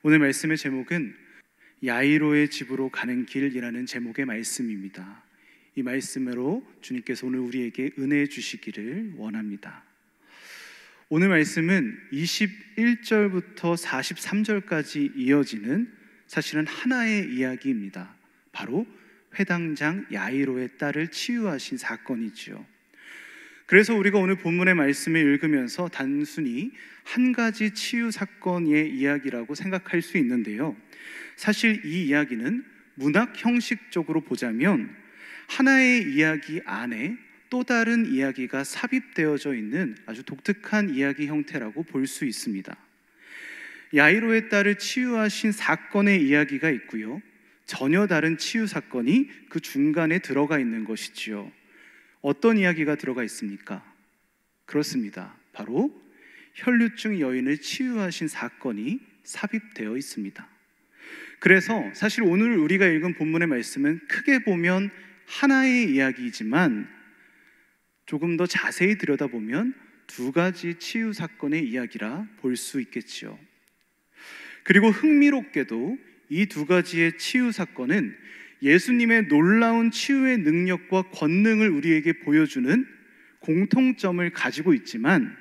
오늘 말씀의 제목은 야이로의 집으로 가는 길이라는 제목의 말씀입니다. 이 말씀으로 주님께서 오늘 우리에게 은혜 주시기를 원합니다. 오늘 말씀은 21절부터 43절까지 이어지는 사실은 하나의 이야기입니다. 바로 회당장 야이로의 딸을 치유하신 사건이지요. 그래서 우리가 오늘 본문의 말씀을 읽으면서 단순히 한 가지 치유 사건의 이야기라고 생각할 수 있는데요, 사실 이 이야기는 문학 형식적으로 보자면 하나의 이야기 안에 또 다른 이야기가 삽입되어져 있는 아주 독특한 이야기 형태라고 볼 수 있습니다. 야이로의 딸을 치유하신 사건의 이야기가 있고요, 전혀 다른 치유 사건이 그 중간에 들어가 있는 것이지요. 어떤 이야기가 들어가 있습니까? 그렇습니다. 바로 혈류증 여인을 치유하신 사건이 삽입되어 있습니다. 그래서 사실 오늘 우리가 읽은 본문의 말씀은 크게 보면 하나의 이야기이지만 조금 더 자세히 들여다보면 두 가지 치유 사건의 이야기라 볼 수 있겠지요. 그리고 흥미롭게도 이 두 가지의 치유 사건은 예수님의 놀라운 치유의 능력과 권능을 우리에게 보여주는 공통점을 가지고 있지만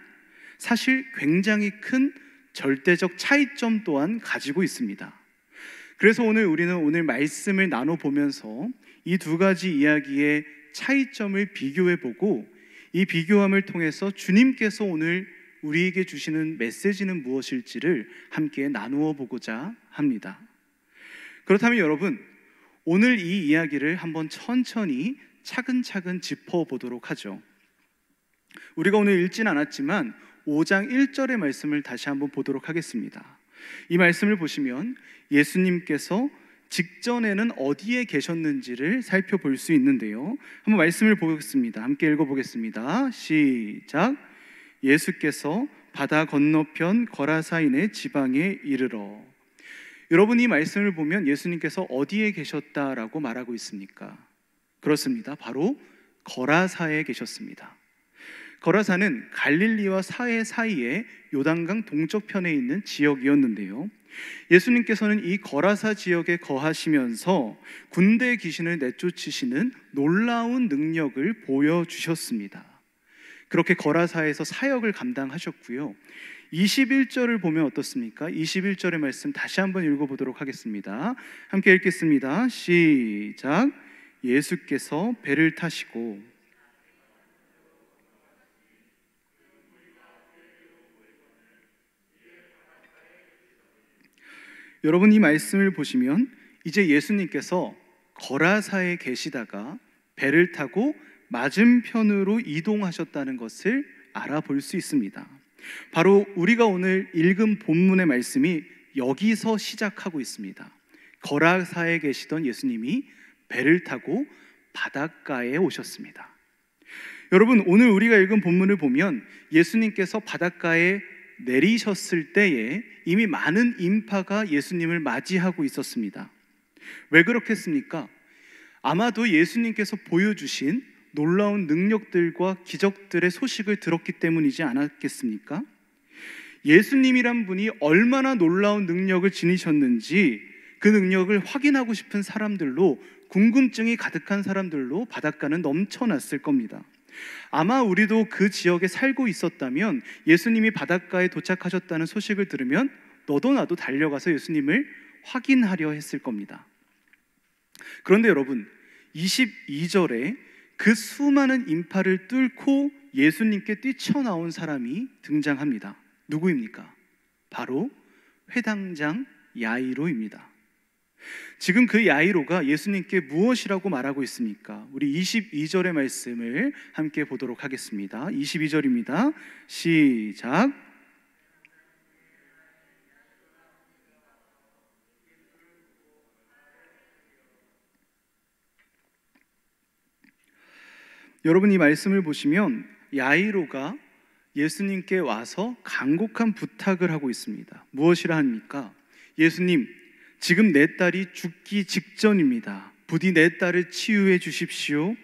사실 굉장히 큰 절대적 차이점 또한 가지고 있습니다. 그래서 우리는 오늘 말씀을 나눠보면서 이 두 가지 이야기의 차이점을 비교해보고 이 비교함을 통해서 주님께서 오늘 우리에게 주시는 메시지는 무엇일지를 함께 나누어 보고자 합니다. 그렇다면 여러분, 오늘 이 이야기를 한번 천천히 차근차근 짚어보도록 하죠. 우리가 오늘 읽진 않았지만 5장 1절의 말씀을 다시 한번 보도록 하겠습니다. 이 말씀을 보시면 예수님께서 직전에는 어디에 계셨는지를 살펴볼 수 있는데요, 한번 말씀을 보겠습니다. 함께 읽어보겠습니다. 시작. 예수께서 바다 건너편 거라사인의 지방에 이르러. 여러분, 이 말씀을 보면 예수님께서 어디에 계셨다라고 말하고 있습니까? 그렇습니다. 바로 거라사에 계셨습니다. 거라사는 갈릴리와 사해 사이에 요단강 동쪽편에 있는 지역이었는데요, 예수님께서는 이 거라사 지역에 거하시면서 군대 귀신을 내쫓으시는 놀라운 능력을 보여주셨습니다. 그렇게 거라사에서 사역을 감당하셨고요, 21절을 보면 어떻습니까? 21절의 말씀 다시 한번 읽어보도록 하겠습니다. 함께 읽겠습니다. 시작. 예수께서 배를 타시고. 여러분, 이 말씀을 보시면 이제 예수님께서 거라사에 계시다가 배를 타고 맞은편으로 이동하셨다는 것을 알아볼 수 있습니다. 바로 우리가 오늘 읽은 본문의 말씀이 여기서 시작하고 있습니다. 거라사에 계시던 예수님이 배를 타고 바닷가에 오셨습니다. 여러분, 오늘 우리가 읽은 본문을 보면 예수님께서 바닷가에 내리셨을 때에 이미 많은 인파가 예수님을 맞이하고 있었습니다. 왜 그렇겠습니까? 아마도 예수님께서 보여주신 놀라운 능력들과 기적들의 소식을 들었기 때문이지 않았겠습니까? 예수님이란 분이 얼마나 놀라운 능력을 지니셨는지 그 능력을 확인하고 싶은 사람들로, 궁금증이 가득한 사람들로 바닷가는 넘쳐났을 겁니다. 아마 우리도 그 지역에 살고 있었다면 예수님이 바닷가에 도착하셨다는 소식을 들으면 너도 나도 달려가서 예수님을 확인하려 했을 겁니다. 그런데 여러분, 22절에 그 수많은 인파를 뚫고 예수님께 뛰쳐나온 사람이 등장합니다. 누구입니까? 바로 회당장 야이로입니다. 지금 그 야이로가 예수님께 무엇이라고 말하고 있습니까? 우리 22절의 말씀을 함께 보도록 하겠습니다. 22절입니다. 시작. 여러분, 이 말씀을 보시면 야이로가 예수님께 와서 간곡한 부탁을 하고 있습니다. 무엇이라 합니까? 예수님, 지금 내 딸이 죽기 직전입니다. 부디 내 딸을 치유해 주십시오.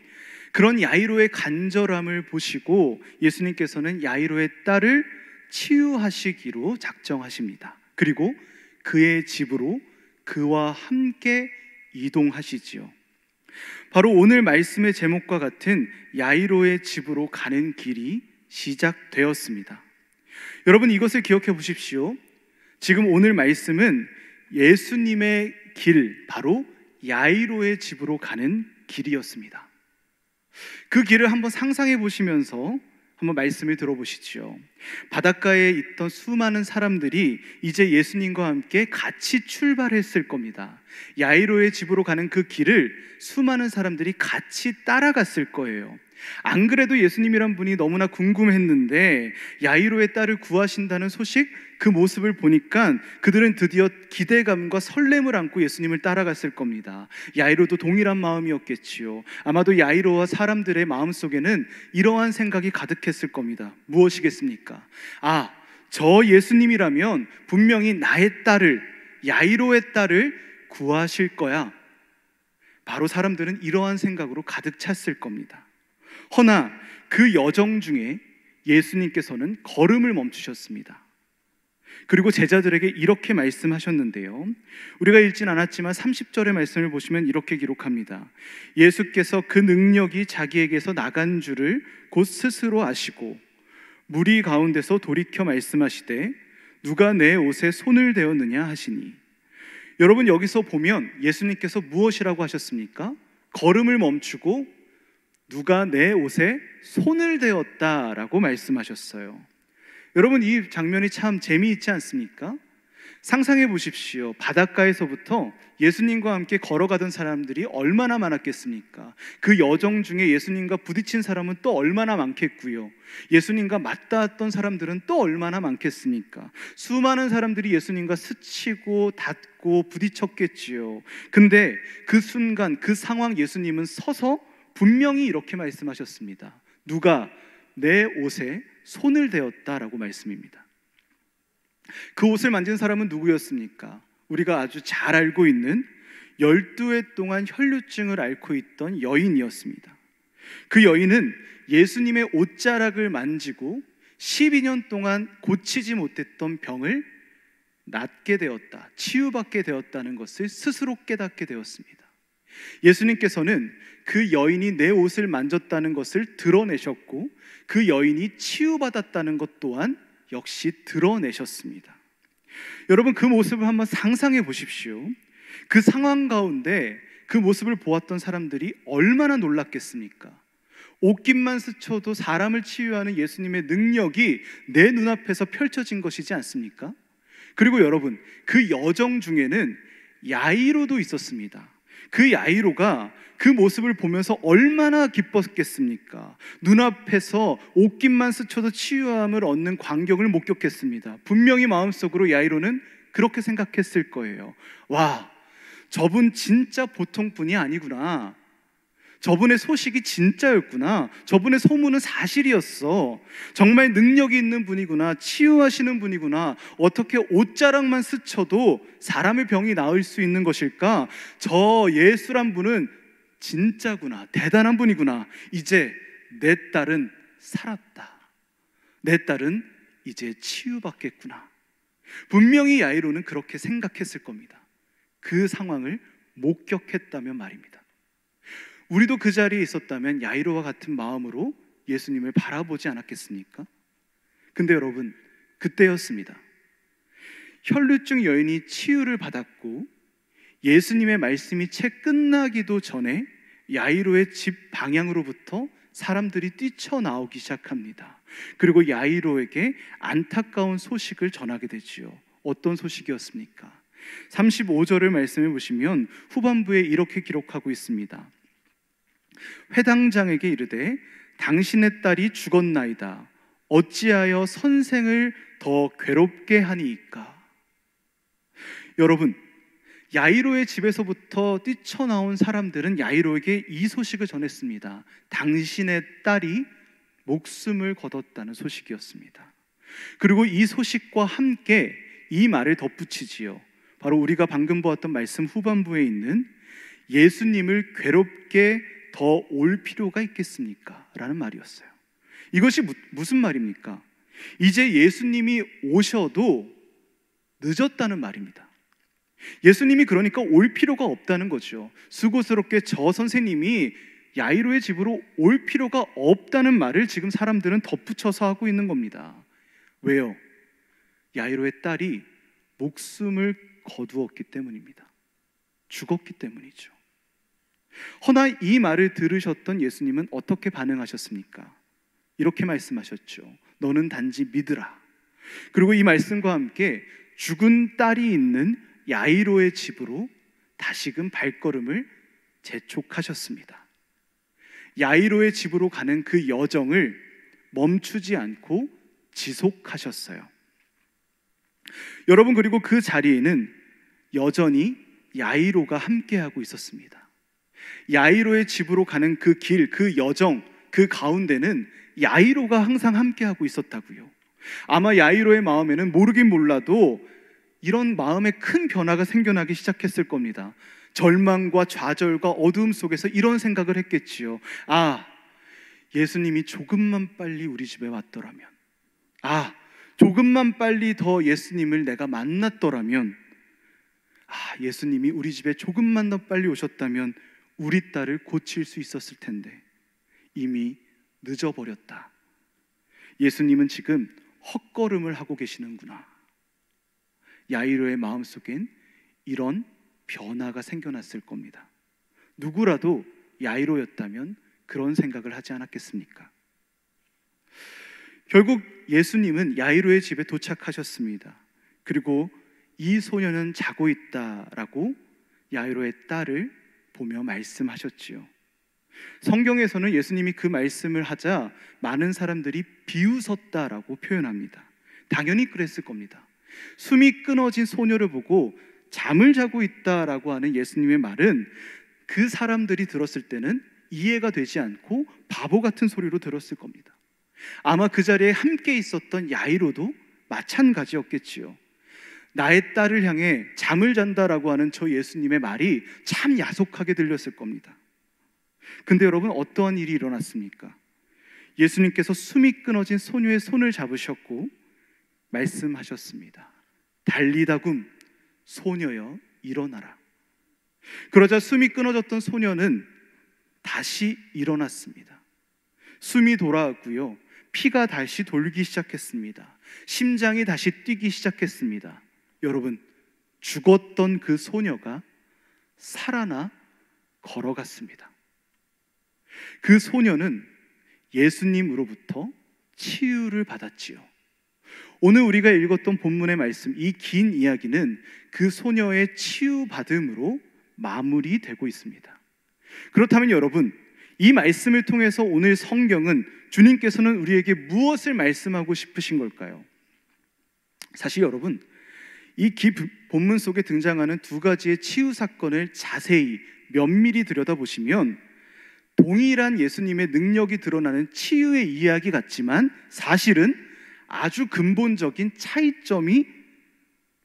그런 야이로의 간절함을 보시고 예수님께서는 야이로의 딸을 치유하시기로 작정하십니다. 그리고 그의 집으로 그와 함께 이동하시지요. 바로 오늘 말씀의 제목과 같은 야이로의 집으로 가는 길이 시작되었습니다. 여러분, 이것을 기억해 보십시오. 지금 오늘 말씀은 예수님의 길, 바로 야이로의 집으로 가는 길이었습니다. 그 길을 한번 상상해 보시면서 한번 말씀을 들어보시죠. 바닷가에 있던 수많은 사람들이 이제 예수님과 함께 같이 출발했을 겁니다. 야이로의 집으로 가는 그 길을 수많은 사람들이 같이 따라갔을 거예요. 안 그래도 예수님이란 분이 너무나 궁금했는데 야이로의 딸을 구하신다는 소식, 그 모습을 보니까 그들은 드디어 기대감과 설렘을 안고 예수님을 따라갔을 겁니다. 야이로도 동일한 마음이었겠지요. 아마도 야이로와 사람들의 마음속에는 이러한 생각이 가득했을 겁니다. 무엇이겠습니까? 저 예수님이라면 분명히 나의 딸을, 야이로의 딸을 구하실 거야. 바로 사람들은 이러한 생각으로 가득 찼을 겁니다. 허나 그 여정 중에 예수님께서는 걸음을 멈추셨습니다. 그리고 제자들에게 이렇게 말씀하셨는데요, 우리가 읽진 않았지만 30절의 말씀을 보시면 이렇게 기록합니다. 예수께서 그 능력이 자기에게서 나간 줄을 곧 스스로 아시고 무리 가운데서 돌이켜 말씀하시되 누가 내 옷에 손을 대었느냐 하시니. 여러분, 여기서 보면 예수님께서 무엇이라고 하셨습니까? 걸음을 멈추고 누가 내 옷에 손을 대었다라고 말씀하셨어요. 여러분, 이 장면이 참 재미있지 않습니까? 상상해 보십시오. 바닷가에서부터 예수님과 함께 걸어가던 사람들이 얼마나 많았겠습니까? 그 여정 중에 예수님과 부딪힌 사람은 또 얼마나 많겠고요. 예수님과 맞닿았던 사람들은 또 얼마나 많겠습니까? 수많은 사람들이 예수님과 스치고 닿고 부딪혔겠지요. 근데 그 순간, 그 상황, 예수님은 서서 분명히 이렇게 말씀하셨습니다. 누가 내 옷에 손을 대었다라고 말씀입니다. 그 옷을 만진 사람은 누구였습니까? 우리가 아주 잘 알고 있는 12해 동안 혈루증을 앓고 있던 여인이었습니다. 그 여인은 예수님의 옷자락을 만지고 12년 동안 고치지 못했던 병을 낫게 되었다, 치유받게 되었다는 것을 스스로 깨닫게 되었습니다. 예수님께서는 그 여인이 내 옷을 만졌다는 것을 드러내셨고 그 여인이 치유받았다는 것 또한 역시 드러내셨습니다. 여러분, 그 모습을 한번 상상해 보십시오. 그 상황 가운데 그 모습을 보았던 사람들이 얼마나 놀랐겠습니까? 옷깃만 스쳐도 사람을 치유하는 예수님의 능력이 내 눈앞에서 펼쳐진 것이지 않습니까? 그리고 여러분, 그 여정 중에는 야이로도 있었습니다. 그 야이로가 그 모습을 보면서 얼마나 기뻤겠습니까? 눈앞에서 옷깃만 스쳐도 치유함을 얻는 광경을 목격했습니다. 분명히 마음속으로 야이로는 그렇게 생각했을 거예요. 와, 저분 진짜 보통 분이 아니구나. 저분의 소식이 진짜였구나. 저분의 소문은 사실이었어. 정말 능력이 있는 분이구나. 치유하시는 분이구나. 어떻게 옷자락만 스쳐도 사람의 병이 나을 수 있는 것일까? 저 예수란 분은 진짜구나. 대단한 분이구나. 이제 내 딸은 살았다. 내 딸은 이제 치유받겠구나. 분명히 야이로는 그렇게 생각했을 겁니다. 그 상황을 목격했다면 말입니다. 우리도 그 자리에 있었다면 야이로와 같은 마음으로 예수님을 바라보지 않았겠습니까? 근데 여러분, 그때였습니다. 혈루증 여인이 치유를 받았고 예수님의 말씀이 채 끝나기도 전에 야이로의 집 방향으로부터 사람들이 뛰쳐나오기 시작합니다. 그리고 야이로에게 안타까운 소식을 전하게 되지요. 어떤 소식이었습니까? 35절을 말씀해 보시면 후반부에 이렇게 기록하고 있습니다. 회당장에게 이르되 당신의 딸이 죽었나이다. 어찌하여 선생을 더 괴롭게 하니이까? 여러분, 야이로의 집에서부터 뛰쳐나온 사람들은 야이로에게 이 소식을 전했습니다. 당신의 딸이 목숨을 거뒀다는 소식이었습니다. 그리고 이 소식과 함께 이 말을 덧붙이지요. 바로 우리가 방금 보았던 말씀 후반부에 있는 예수님을 괴롭게 더 올 필요가 있겠습니까? 라는 말이었어요. 이것이 무슨 말입니까? 이제 예수님이 오셔도 늦었다는 말입니다. 예수님이 그러니까 올 필요가 없다는 거죠. 수고스럽게 저 선생님이 야이로의 집으로 올 필요가 없다는 말을 지금 사람들은 덧붙여서 하고 있는 겁니다. 왜요? 야이로의 딸이 목숨을 거두었기 때문입니다. 죽었기 때문이죠. 허나 이 말을 들으셨던 예수님은 어떻게 반응하셨습니까? 이렇게 말씀하셨죠. 너는 단지 믿으라. 그리고 이 말씀과 함께 죽은 딸이 있는 야이로의 집으로 다시금 발걸음을 재촉하셨습니다. 야이로의 집으로 가는 그 여정을 멈추지 않고 지속하셨어요. 여러분, 그리고 그 자리에는 여전히 야이로가 함께하고 있었습니다. 야이로의 집으로 가는 그 길, 그 여정, 그 가운데는 야이로가 항상 함께하고 있었다고요. 아마 야이로의 마음에는 모르긴 몰라도 이런 마음에 큰 변화가 생겨나기 시작했을 겁니다. 절망과 좌절과 어두움 속에서 이런 생각을 했겠지요. 예수님이 조금만 빨리 우리 집에 왔더라면, 조금만 빨리 더 예수님을 내가 만났더라면, 예수님이 우리 집에 조금만 더 빨리 오셨다면 우리 딸을 고칠 수 있었을 텐데 이미 늦어버렸다. 예수님은 지금 헛걸음을 하고 계시는구나. 야이로의 마음속엔 이런 변화가 생겨났을 겁니다. 누구라도 야이로였다면 그런 생각을 하지 않았겠습니까? 결국 예수님은 야이로의 집에 도착하셨습니다. 그리고 이 소녀는 자고 있다라고 야이로의 딸을 보며 말씀하셨지요. 성경에서는 예수님이 그 말씀을 하자 많은 사람들이 비웃었다라고 표현합니다. 당연히 그랬을 겁니다. 숨이 끊어진 소녀를 보고 잠을 자고 있다라고 하는 예수님의 말은 그 사람들이 들었을 때는 이해가 되지 않고 바보 같은 소리로 들었을 겁니다. 아마 그 자리에 함께 있었던 야이로도 마찬가지였겠지요. 나의 딸을 향해 잠을 잔다라고 하는 저 예수님의 말이 참 야속하게 들렸을 겁니다. 근데 여러분, 어떠한 일이 일어났습니까? 예수님께서 숨이 끊어진 소녀의 손을 잡으셨고 말씀하셨습니다. 달리다굼, 소녀여 일어나라. 그러자 숨이 끊어졌던 소녀는 다시 일어났습니다. 숨이 돌아왔고요, 피가 다시 돌기 시작했습니다. 심장이 다시 뛰기 시작했습니다. 여러분, 죽었던 그 소녀가 살아나 걸어갔습니다. 그 소녀는 예수님으로부터 치유를 받았지요. 오늘 우리가 읽었던 본문의 말씀, 이 긴 이야기는 그 소녀의 치유받음으로 마무리되고 있습니다. 그렇다면 여러분, 이 말씀을 통해서 오늘 성경은 주님께서는 우리에게 무엇을 말씀하고 싶으신 걸까요? 사실 여러분, 이 본문 속에 등장하는 두 가지의 치유 사건을 자세히 면밀히 들여다보시면 동일한 예수님의 능력이 드러나는 치유의 이야기 같지만 사실은 아주 근본적인 차이점이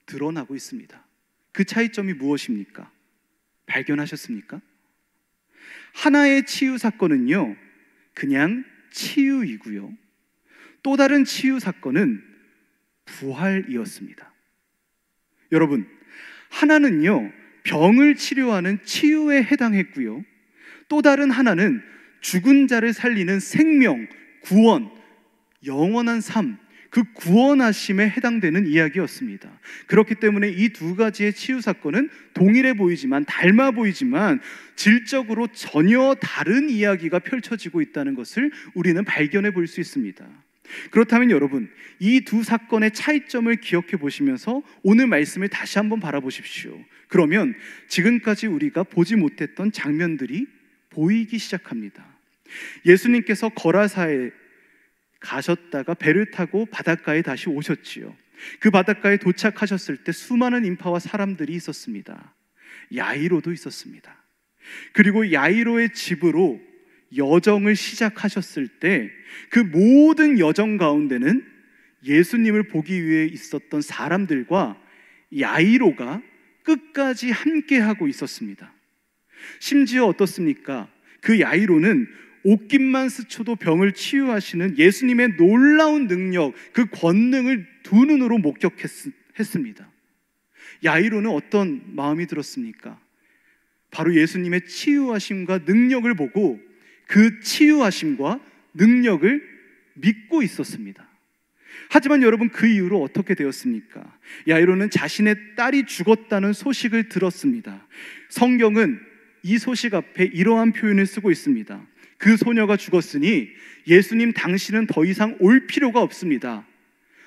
드러나고 있습니다. 그 차이점이 무엇입니까? 발견하셨습니까? 하나의 치유 사건은요, 그냥 치유이고요, 또 다른 치유 사건은 부활이었습니다. 여러분, 하나는요 병을 치료하는 치유에 해당했고요, 또 다른 하나는 죽은 자를 살리는 생명, 구원, 영원한 삶, 그 구원하심에 해당되는 이야기였습니다. 그렇기 때문에 이 두 가지의 치유 사건은 동일해 보이지만, 닮아 보이지만 질적으로 전혀 다른 이야기가 펼쳐지고 있다는 것을 우리는 발견해 볼 수 있습니다. 그렇다면 여러분, 이 두 사건의 차이점을 기억해 보시면서 오늘 말씀을 다시 한번 바라보십시오. 그러면 지금까지 우리가 보지 못했던 장면들이 보이기 시작합니다. 예수님께서 거라사에 가셨다가 배를 타고 바닷가에 다시 오셨지요. 그 바닷가에 도착하셨을 때 수많은 인파와 사람들이 있었습니다. 야이로도 있었습니다. 그리고 야이로의 집으로 여정을 시작하셨을 때 그 모든 여정 가운데는 예수님을 보기 위해 있었던 사람들과 야이로가 끝까지 함께하고 있었습니다. 심지어 어떻습니까? 그 야이로는 옷깃만 스쳐도 병을 치유하시는 예수님의 놀라운 능력, 그 권능을 두 눈으로 목격했습니다. 야이로는 어떤 마음이 들었습니까? 바로 예수님의 치유하심과 능력을 보고 그 치유하심과 능력을 믿고 있었습니다. 하지만 여러분, 그 이후로 어떻게 되었습니까? 야이로는 자신의 딸이 죽었다는 소식을 들었습니다. 성경은 이 소식 앞에 이러한 표현을 쓰고 있습니다. 그 소녀가 죽었으니 예수님 당신은 더 이상 올 필요가 없습니다.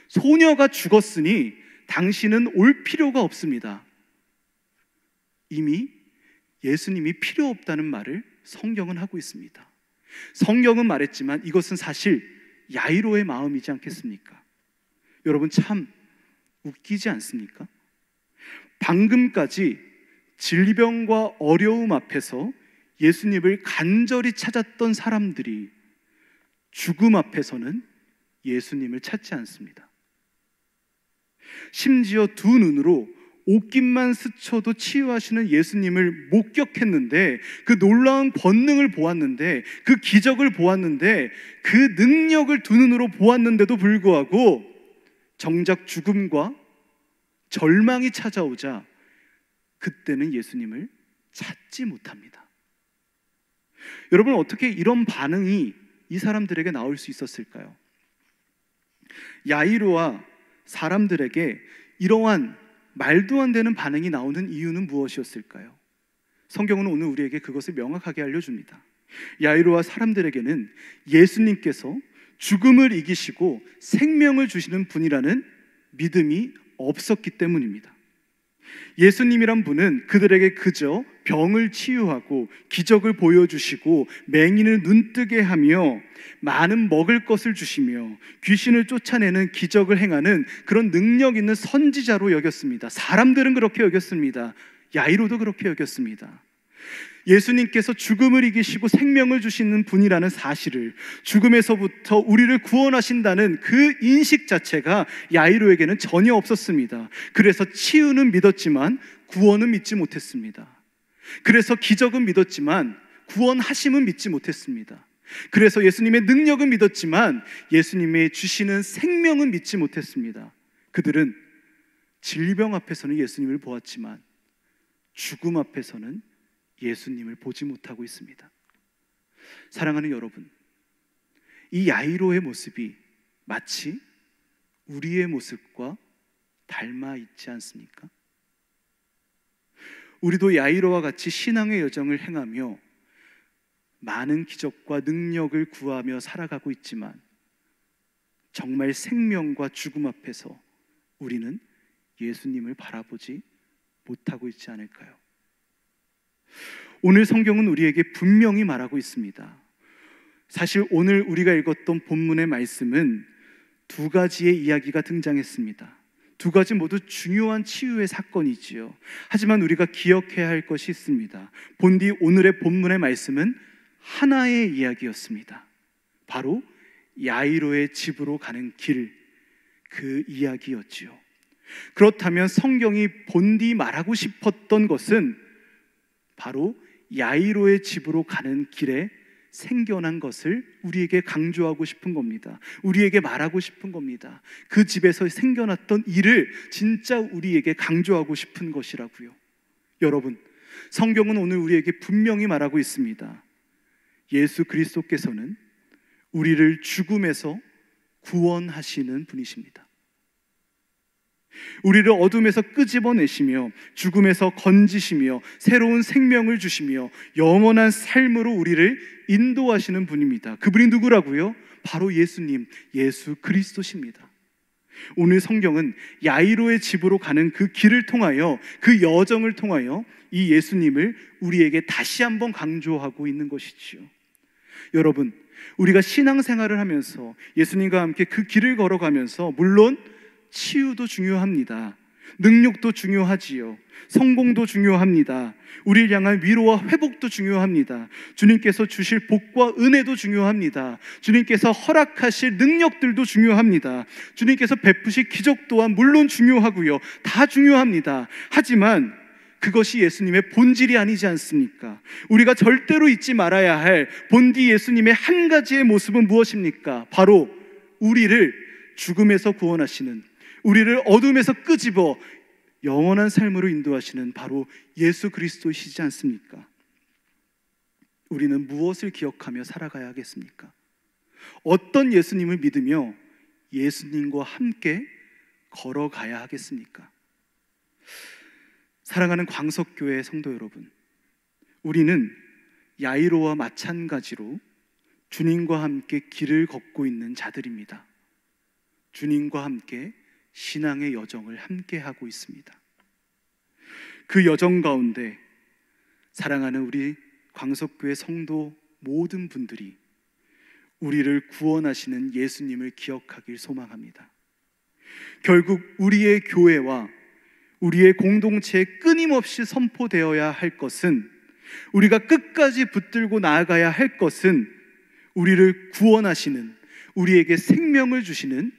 소녀가 죽었으니 당신은 올 필요가 없습니다. 이미 예수님이 필요 없다는 말을 성경은 하고 있습니다. 성경은 말했지만 이것은 사실 야이로의 마음이지 않겠습니까? 여러분, 참 웃기지 않습니까? 방금까지 질병과 어려움 앞에서 예수님을 간절히 찾았던 사람들이 죽음 앞에서는 예수님을 찾지 않습니다. 심지어 두 눈으로 옷깃만 스쳐도 치유하시는 예수님을 목격했는데, 그 놀라운 권능을 보았는데, 그 기적을 보았는데, 그 능력을 두 눈으로 보았는데도 불구하고 정작 죽음과 절망이 찾아오자 그때는 예수님을 찾지 못합니다. 여러분, 어떻게 이런 반응이 이 사람들에게 나올 수 있었을까요? 야이로와 사람들에게 이러한 말도 안 되는 반응이 나오는 이유는 무엇이었을까요? 성경은 오늘 우리에게 그것을 명확하게 알려줍니다. 야이로와 사람들에게는 예수님께서 죽음을 이기시고 생명을 주시는 분이라는 믿음이 없었기 때문입니다. 예수님이란 분은 그들에게 그저 병을 치유하고 기적을 보여주시고 맹인을 눈뜨게 하며 많은 먹을 것을 주시며 귀신을 쫓아내는 기적을 행하는 그런 능력 있는 선지자로 여겼습니다. 사람들은 그렇게 여겼습니다. 야이로도 그렇게 여겼습니다. 예수님께서 죽음을 이기시고 생명을 주시는 분이라는 사실을, 죽음에서부터 우리를 구원하신다는 그 인식 자체가 야이로에게는 전혀 없었습니다. 그래서 치유는 믿었지만 구원은 믿지 못했습니다. 그래서 기적은 믿었지만 구원하심은 믿지 못했습니다. 그래서 예수님의 능력은 믿었지만 예수님의 주시는 생명은 믿지 못했습니다. 그들은 질병 앞에서는 예수님을 보았지만 죽음 앞에서는 예수님을 보지 못하고 있습니다. 사랑하는 여러분, 이 야이로의 모습이 마치 우리의 모습과 닮아 있지 않습니까? 우리도 야이로와 같이 신앙의 여정을 행하며 많은 기적과 능력을 구하며 살아가고 있지만 정말 생명과 죽음 앞에서 우리는 예수님을 바라보지 못하고 있지 않을까요? 오늘 성경은 우리에게 분명히 말하고 있습니다. 사실 오늘 우리가 읽었던 본문의 말씀은 두 가지의 이야기가 등장했습니다. 두 가지 모두 중요한 치유의 사건이지요. 하지만 우리가 기억해야 할 것이 있습니다. 본디 오늘의 본문의 말씀은 하나의 이야기였습니다. 바로 야이로의 집으로 가는 길, 그 이야기였지요. 그렇다면 성경이 본디 말하고 싶었던 것은 바로 야이로의 집으로 가는 길에 생겨난 것을 우리에게 강조하고 싶은 겁니다. 우리에게 말하고 싶은 겁니다. 그 집에서 생겨났던 일을 진짜 우리에게 강조하고 싶은 것이라고요. 여러분, 성경은 오늘 우리에게 분명히 말하고 있습니다. 예수 그리스도께서는 우리를 죽음에서 구원하시는 분이십니다. 우리를 어둠에서 끄집어내시며 죽음에서 건지시며 새로운 생명을 주시며 영원한 삶으로 우리를 인도하시는 분입니다. 그분이 누구라고요? 바로 예수님, 예수 그리스도십니다. 오늘 성경은 야이로의 집으로 가는 그 길을 통하여, 그 여정을 통하여 이 예수님을 우리에게 다시 한번 강조하고 있는 것이지요. 여러분, 우리가 신앙생활을 하면서 예수님과 함께 그 길을 걸어가면서 물론 치유도 중요합니다. 능력도 중요하지요. 성공도 중요합니다. 우리를 향한 위로와 회복도 중요합니다. 주님께서 주실 복과 은혜도 중요합니다. 주님께서 허락하실 능력들도 중요합니다. 주님께서 베푸실 기적 또한 물론 중요하고요. 다 중요합니다. 하지만 그것이 예수님의 본질이 아니지 않습니까? 우리가 절대로 잊지 말아야 할 본디 예수님의 한 가지의 모습은 무엇입니까? 바로 우리를 죽음에서 구원하시는, 우리를 어둠에서 끄집어 영원한 삶으로 인도하시는 바로 예수 그리스도이시지 않습니까? 우리는 무엇을 기억하며 살아가야 하겠습니까? 어떤 예수님을 믿으며 예수님과 함께 걸어가야 하겠습니까? 사랑하는 광석교회 성도 여러분, 우리는 야이로와 마찬가지로 주님과 함께 길을 걷고 있는 자들입니다. 주님과 함께 신앙의 여정을 함께 하고 있습니다. 그 여정 가운데 사랑하는 우리 광석교회 성도 모든 분들이 우리를 구원하시는 예수님을 기억하길 소망합니다. 결국 우리의 교회와 우리의 공동체에 끊임없이 선포되어야 할 것은, 우리가 끝까지 붙들고 나아가야 할 것은 우리를 구원하시는, 우리에게 생명을 주시는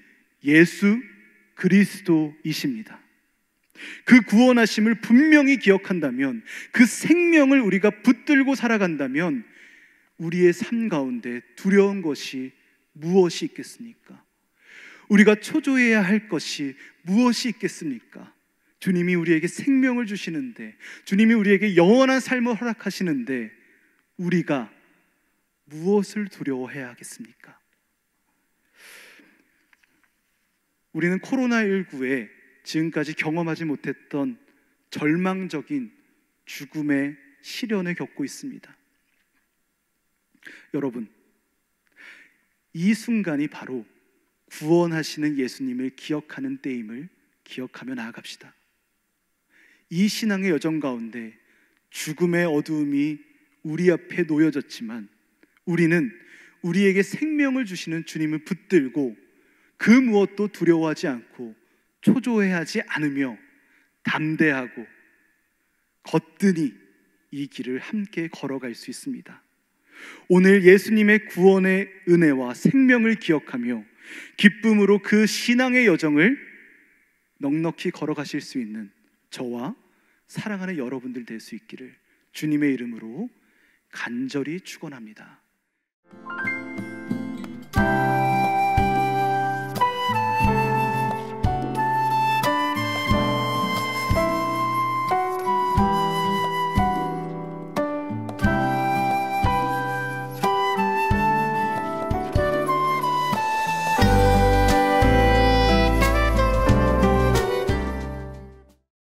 예수 그리스도이십니다. 그 구원하심을 분명히 기억한다면, 그 생명을 우리가 붙들고 살아간다면 우리의 삶 가운데 두려운 것이 무엇이 있겠습니까? 우리가 초조해야 할 것이 무엇이 있겠습니까? 주님이 우리에게 생명을 주시는데, 주님이 우리에게 영원한 삶을 허락하시는데 우리가 무엇을 두려워해야 하겠습니까? 우리는 코로나19에 지금까지 경험하지 못했던 절망적인 죽음의 시련을 겪고 있습니다. 여러분, 이 순간이 바로 구원하시는 예수님을 기억하는 때임을 기억하며 나아갑시다. 이 신앙의 여정 가운데 죽음의 어두움이 우리 앞에 놓여졌지만 우리는 우리에게 생명을 주시는 주님을 붙들고 그 무엇도 두려워하지 않고 초조해하지 않으며 담대하고 거뜬히 이 길을 함께 걸어갈 수 있습니다. 오늘 예수님의 구원의 은혜와 생명을 기억하며 기쁨으로 그 신앙의 여정을 넉넉히 걸어가실 수 있는 저와 사랑하는 여러분들 될 수 있기를 주님의 이름으로 간절히 축원합니다.